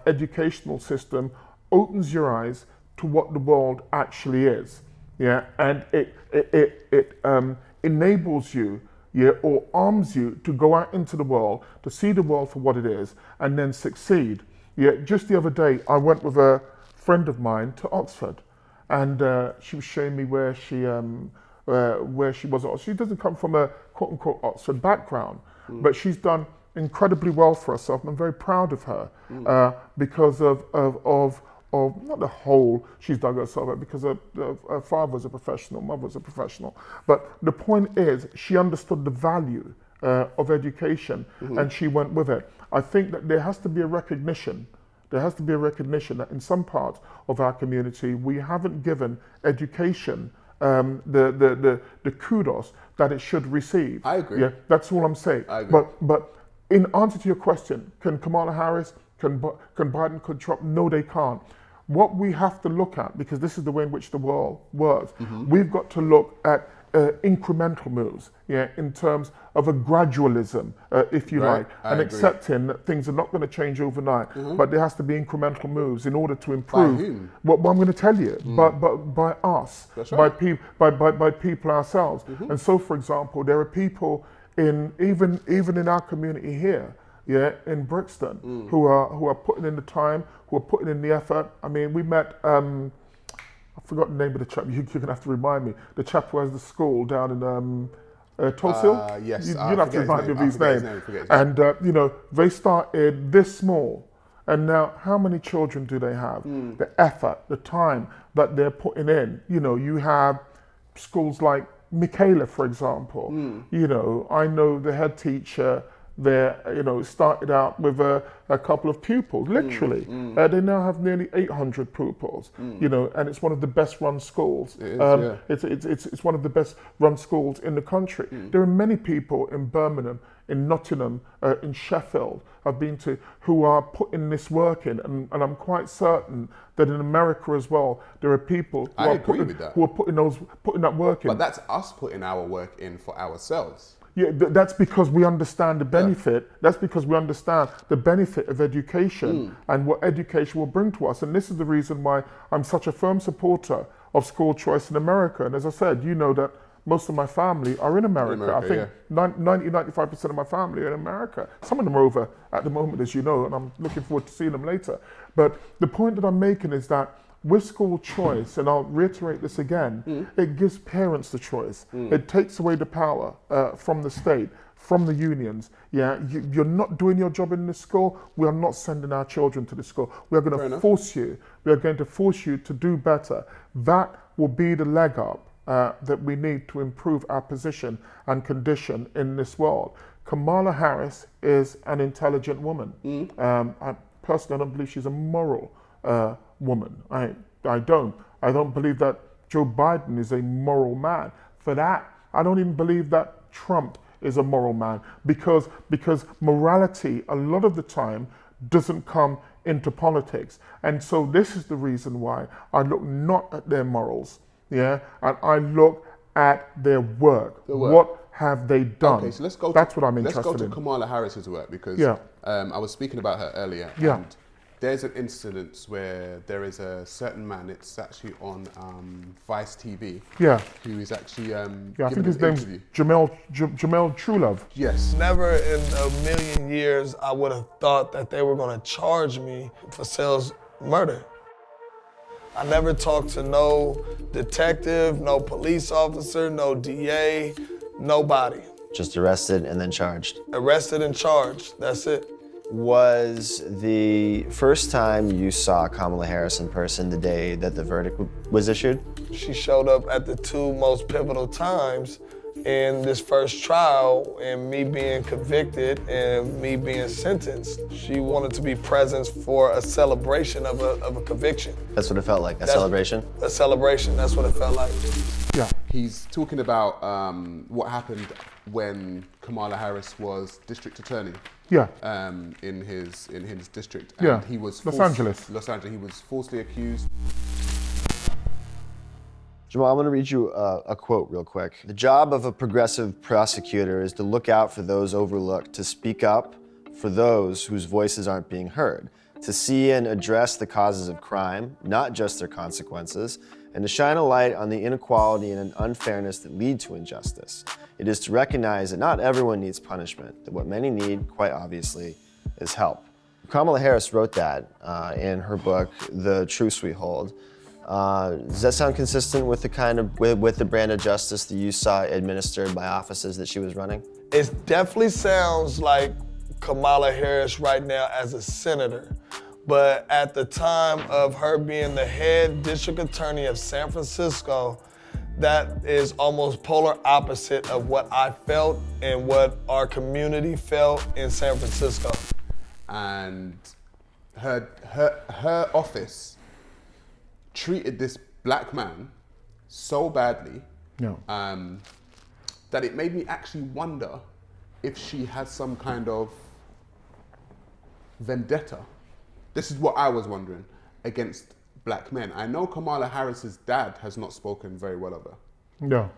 educational system opens your eyes to what the world actually is, yeah, and it enables you, yeah, or arms you to go out into the world, to see the world for what it is, and then succeed. Yeah, just the other day, I went with a friend of mine to Oxford, and she was showing me where she was. She doesn't come from a quote unquote Oxford background, but she's done incredibly well for herself, and I'm very proud of her because of not the whole she's done herself, but because her father was a professional, mother was a professional. But the point is, she understood the value of education, and she went with it. I think that there has to be a recognition. There has to be a recognition that in some parts of our community, we haven't given education the kudos that it should receive. I agree. Yeah, that's all I'm saying. I agree. But in answer to your question, can Kamala Harris, can Biden, can Trump? No, they can't. What we have to look at, because this is the way in which the world works, we've got to look at incremental moves, yeah, in terms of a gradualism, if you like, and accepting that things are not going to change overnight, but there has to be incremental moves in order to improve. By whom? What I'm going to tell you, but by us, That's right. by people ourselves. And so, for example, there are people even in our community here, yeah, in Brixton, who are putting in the time, who are putting in the effort. I mean, we met. I forgot the name of the chap. You're going to have to remind me. The chap who has the school down in Tulsa Hill. Yes, you have to remind me of his name. Forget his name. And you know, they started this small, and now how many children do they have? The effort, the time that they're putting in. You know, you have schools like Michaela, for example. You know, I know the head teacher there, you know, started out with a couple of pupils, literally. They now have nearly 800 pupils, you know, and it's one of the best run schools. It's one of the best run schools in the country. There are many people in Birmingham, in Nottingham, in Sheffield, I've been to, who are putting this work in, and I'm quite certain that in America as well, there are people who are putting that work in. But that's us putting our work in for ourselves. Yeah, that's because we understand the benefit. Yeah. That's because we understand the benefit of education and what education will bring to us. And this is the reason why I'm such a firm supporter of school choice in America. And as I said, you know that most of my family are in America. I think 90-95% of my family are in America. Some of them are over at the moment, as you know, and I'm looking forward to seeing them later. But the point that I'm making is that with school choice, and I'll reiterate this again, it gives parents the choice. It takes away the power from the state, from the unions. Yeah, you're not doing your job in this school, we are not sending our children to the school. We are going to force you. We are going to force you to do better. That will be the leg up that we need to improve our position and condition in this world. Kamala Harris is an intelligent woman. I personally don't believe she's a moral woman. I don't believe that Joe Biden is a moral man. For that, I don't even believe that Trump is a moral man, because morality a lot of the time doesn't come into politics. And so this is the reason why I look not at their morals, yeah, and I look at their work. What have they done? Okay, so let's go. That's what I'm interested in. Let's go to Kamala Harris's work, because I was speaking about her earlier. And there's an incident where there is a certain man, it's actually on Vice TV, who is actually I think his name's Jamel Trulove. Yes. Never in a million years I would have thought that they were going to charge me for sales murder. I never talked to no detective, no police officer, no DA, nobody. Just arrested and then charged. Arrested and charged, that's it. Was the first time you saw Kamala Harris in person the day that the verdict was issued? She showed up at the two most pivotal times in this first trial, and me being convicted and me being sentenced. She wanted to be present for a celebration of a conviction. That's what it felt like, a celebration? A celebration, that's what it felt like. Yeah. he's talking about what happened when Kamala Harris was district attorney. Yeah. In his district. Yeah. And he was Los Angeles. Los Angeles. He was falsely accused. Jamal, I'm going to read you a quote real quick. The job of a progressive prosecutor is to look out for those overlooked, to speak up for those whose voices aren't being heard, to see and address the causes of crime, not just their consequences, and to shine a light on the inequality and unfairness that lead to injustice. It is to recognize that not everyone needs punishment, that what many need, quite obviously, is help. Kamala Harris wrote that in her book, The Truth We Hold. Does that sound consistent with the kind of with the brand of justice that you saw administered by offices that she was running? It definitely sounds like Kamala Harris right now as a senator. But at the time of her being the head district attorney of San Francisco, that is almost polar opposite of what I felt and what our community felt in San Francisco. And her office treated this black man so badly that it made me actually wonder if she had some kind of vendetta. This is what I was wondering, against black men. I know Kamala Harris's dad has not spoken very well of her. No.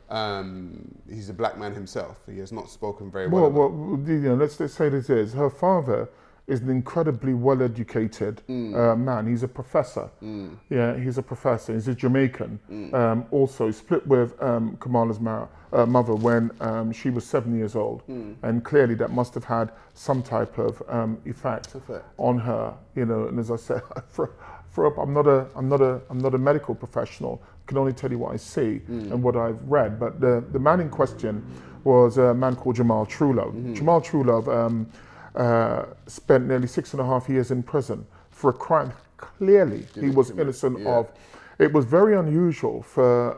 He's a black man himself. He has not spoken very well of her. Well, let's say this is, her father is an incredibly well-educated man. He's a professor. Yeah, he's a professor. He's a Jamaican. Also, split with Kamala's mother when she was 7 years old, and clearly that must have had some type of effect on her. You know, and as I said, I'm not a medical professional. I can only tell you what I see and what I've read. But the man in question was a man called Jamal Truelove. Jamal Truelove spent nearly 6.5 years in prison for a crime clearly he was innocent of. It was very unusual for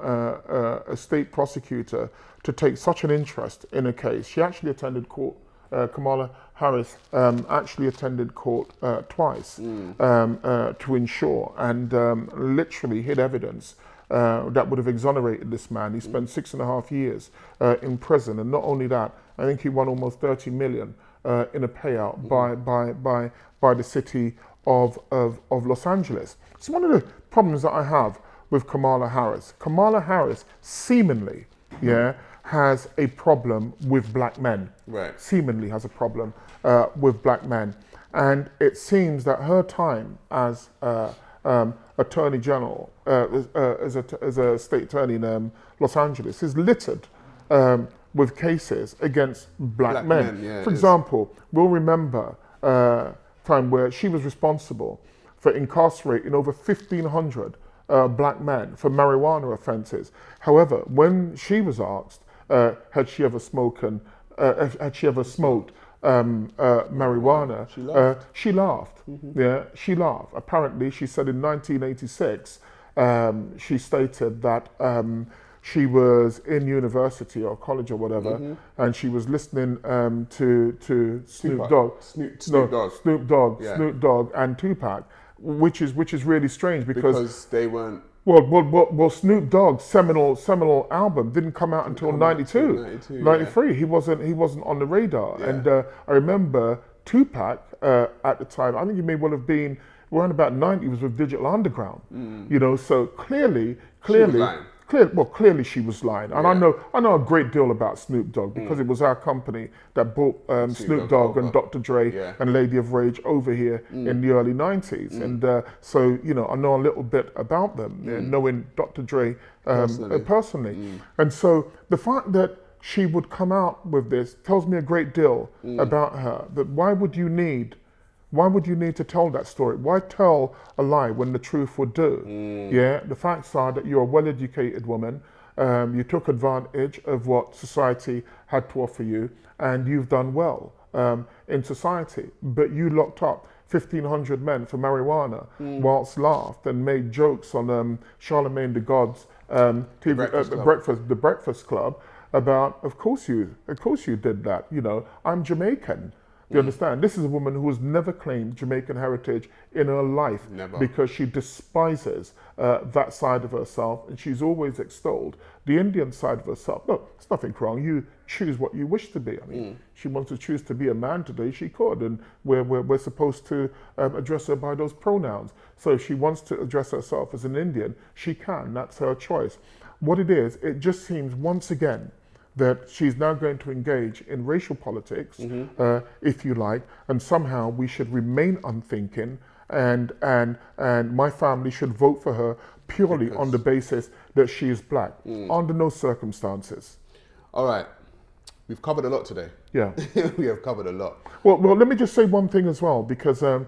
a state prosecutor to take such an interest in a case. She actually attended court. Kamala Harris actually attended court twice to ensure and literally hid evidence that would have exonerated this man. He spent 6.5 years in prison, and not only that, I think he won almost 30 million in a payout by the city of Los Angeles. It's one of the problems that I have with Kamala Harris. Kamala Harris seemingly, has a problem with black men. Right. Seemingly has a problem with black men. And it seems that her time as Attorney General, as a state attorney in Los Angeles, is littered with cases against black men. For example, we'll remember a time where she was responsible for incarcerating over 1,500 black men for marijuana offences. However, when she was asked had she ever smoked marijuana, she laughed. Yeah, she laughed. Apparently, she said in 1986, she stated that she was in university or college or whatever, and she was listening to Snoop Dogg and Tupac, which is really strange because they weren't. Well, Snoop Dogg's seminal album didn't come out until 92, 93. He wasn't on the radar. And I remember Tupac at the time, I think he may well have been around about 90, he was with Digital Underground. You know, so clearly she was lying. And I know a great deal about Snoop Dogg because it was our company that brought Snoop Dogg and Dr. Dre and Lady of Rage over here in the early 90s. And so, you know, I know a little bit about them, knowing Dr. Dre personally. And so the fact that she would come out with this tells me a great deal about her. That why would you need to tell that story? Why tell a lie when the truth would do? Yeah, the facts are that you're a well-educated woman. You took advantage of what society had to offer you, and you've done well in society. But you locked up 1,500 men for marijuana, whilst laughed and made jokes on Charlemagne the God's The Breakfast Club about, of course you did that. You know, I'm Jamaican. Do you understand? This is a woman who has never claimed Jamaican heritage in her life. Never. Because she despises that side of herself, and she's always extolled the Indian side of herself. Look, there's nothing wrong. You choose what you wish to be. I mean, she wants to choose to be a man today, she could, and we're supposed to address her by those pronouns. So if she wants to address herself as an Indian, she can. That's her choice. What it is, it just seems once again that she's now going to engage in racial politics, if you like, and somehow we should remain unthinking, and my family should vote for her purely on the basis that she is black, under no circumstances. All right, we've covered a lot today. Yeah. We have covered a lot. Well, let me just say one thing as well, because I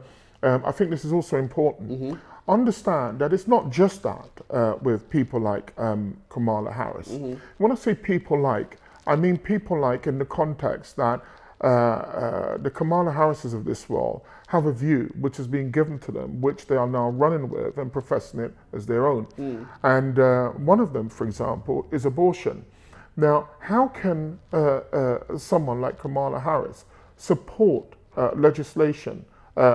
think this is also important. Understand that it's not just that with people like Kamala Harris. When I say people like, I mean people like in the context that the Kamala Harrises of this world have a view which is being given to them, which they are now running with and professing it as their own. And one of them, for example, is abortion. Now, how can someone like Kamala Harris support legislation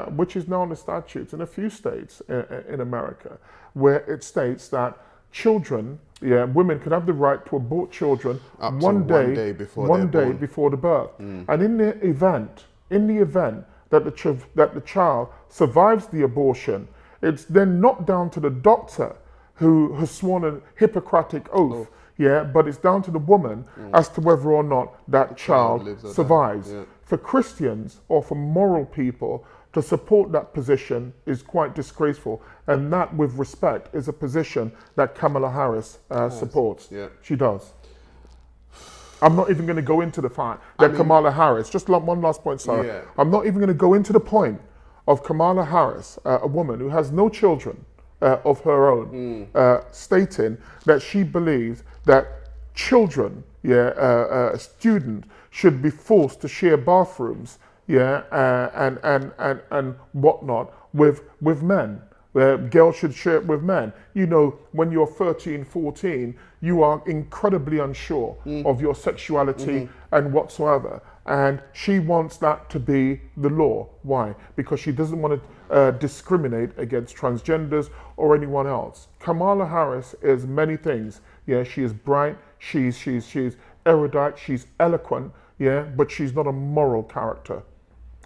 which is now in the statutes in a few states in America, where it states that children, women could have the right to abort children one day before the birth. And in the event that the child survives the abortion, it's then not down to the doctor who has sworn a Hippocratic oath, but it's down to the woman as to whether or not that child survives. For Christians or for moral people, to support that position is quite disgraceful, and that, with respect, is a position that Kamala Harris supports. She does. I'm not even going to go into the fact that Kamala Harris, just one last point, Sarah. I'm not even going to go into the point of Kamala Harris, a woman who has no children of her own, stating that she believes that children, students, should be forced to share bathrooms, and whatnot with men. Girls should share it with men. You know, when you're 13, 14, you are incredibly unsure of your sexuality and whatsoever. And she wants that to be the law. Why? Because she doesn't want to discriminate against transgenders or anyone else. Kamala Harris is many things. She is bright, she's erudite, she's eloquent, but she's not a moral character.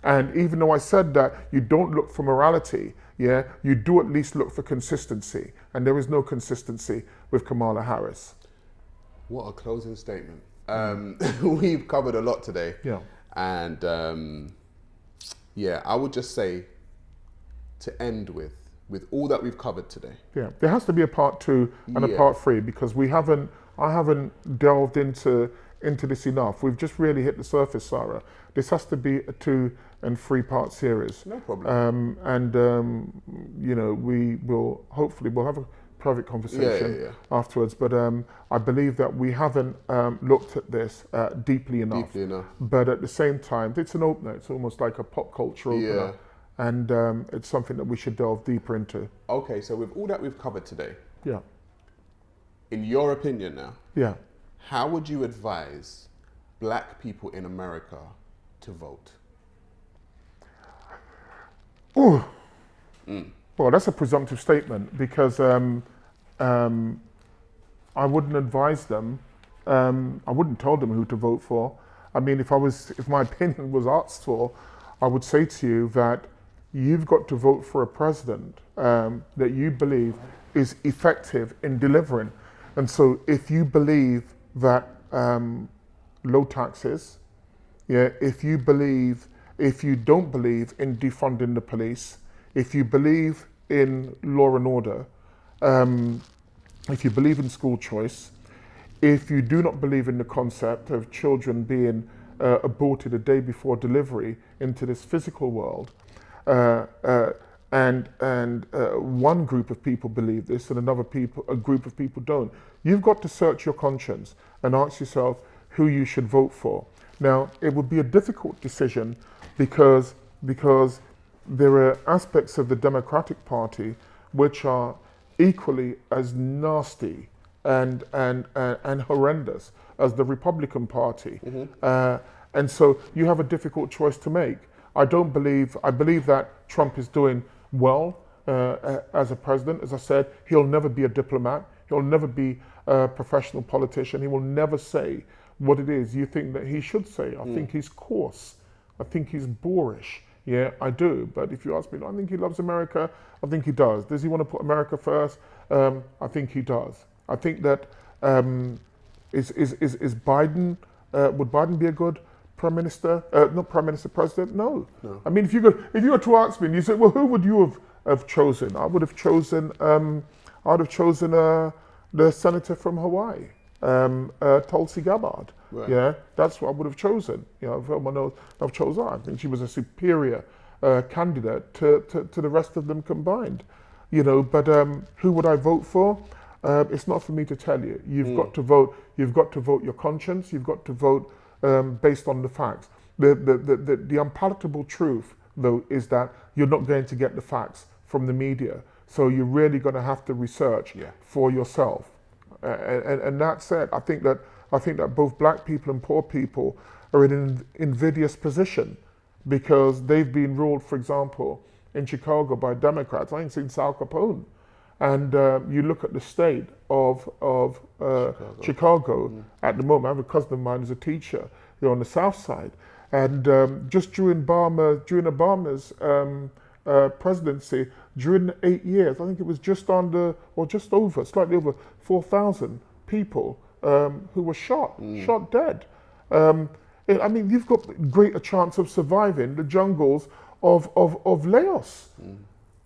And even though I said that you don't look for morality, you do at least look for consistency. And there is no consistency with Kamala Harris. What a closing statement. We've covered a lot today. And I would just say, to end with all that we've covered today. There has to be a part 2 and a part 3, because I haven't delved into this enough. We've just really hit the surface, Sarah. This has to be a 2 and 3 part series. No problem. We will hopefully we'll have a private conversation afterwards. But I believe that we haven't looked at this deeply enough. But at the same time, it's an opener. It's almost like a pop culture opener. And it's something that we should delve deeper into. Okay, so with all that we've covered today, in your opinion now, how would you advise black people in America to vote? Well, that's a presumptive statement, because I wouldn't advise them. I wouldn't tell them who to vote for. I mean, if my opinion was asked for, I would say to you that you've got to vote for a president that you believe is effective in delivering. And so if you believe that low taxes, if you don't believe in defunding the police, if you believe in law and order, if you believe in school choice, if you do not believe in the concept of children being aborted a day before delivery into this physical world, and one group of people believe this and a group of people don't, you've got to search your conscience and ask yourself who you should vote for. Now, it would be a difficult decision because there are aspects of the Democratic Party which are equally as nasty and horrendous as the Republican Party. And so you have a difficult choice to make. I believe that Trump is doing well as a president. As I said, he'll never be a diplomat. He'll never be a professional politician. He will never say what it is you think that he should say. I think he's coarse. I think he's boorish. Yeah, I do. But if you ask me, I think he loves America. I think he does. Does he want to put America first? I think he does. I think that is Biden, would Biden be a good prime minister? Not prime minister, president? No. I mean, if you were to ask me and you said, well, who would you have chosen? I would have chosen, the senator from Hawaii, Tulsi Gabbard. Right. Yeah, that's what I would have chosen. You know, everyone knows I've chosen her. I think she was a superior candidate to the rest of them combined. You know, but who would I vote for? It's not for me to tell you. You've got to vote. You've got to vote your conscience. You've got to vote based on the facts. The unpalatable truth, though, is that you're not going to get the facts from the media. So you're really going to have to research for yourself. And that said, I think that both black people and poor people are in an invidious position because they've been ruled, for example, in Chicago by Democrats. I ain't seen Sal Capone. And you look at the state of Chicago at the moment. I have a cousin of mine who's a teacher here on the South Side. And just during Obama's presidency, during the 8 years, I think it was just under, or just over, slightly over 4,000 people who were shot dead. I mean, you've got greater chance of surviving the jungles of Laos,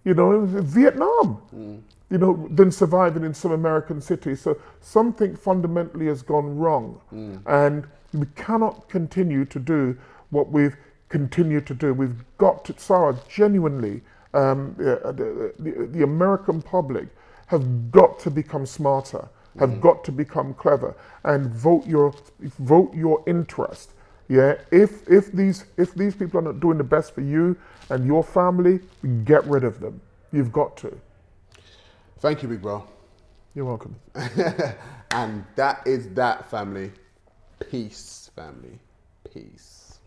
you know, Vietnam, you know, than surviving in some American cities. So something fundamentally has gone wrong. And we cannot continue to do what we've continued to do. We've got to, Sarah, genuinely, the American public have got to become smarter, have got to become clever, and vote your interest. Yeah, if these people are not doing the best for you and your family, get rid of them. You've got to. Thank you, big bro. You're welcome. And that is that, family. Peace, family. Peace.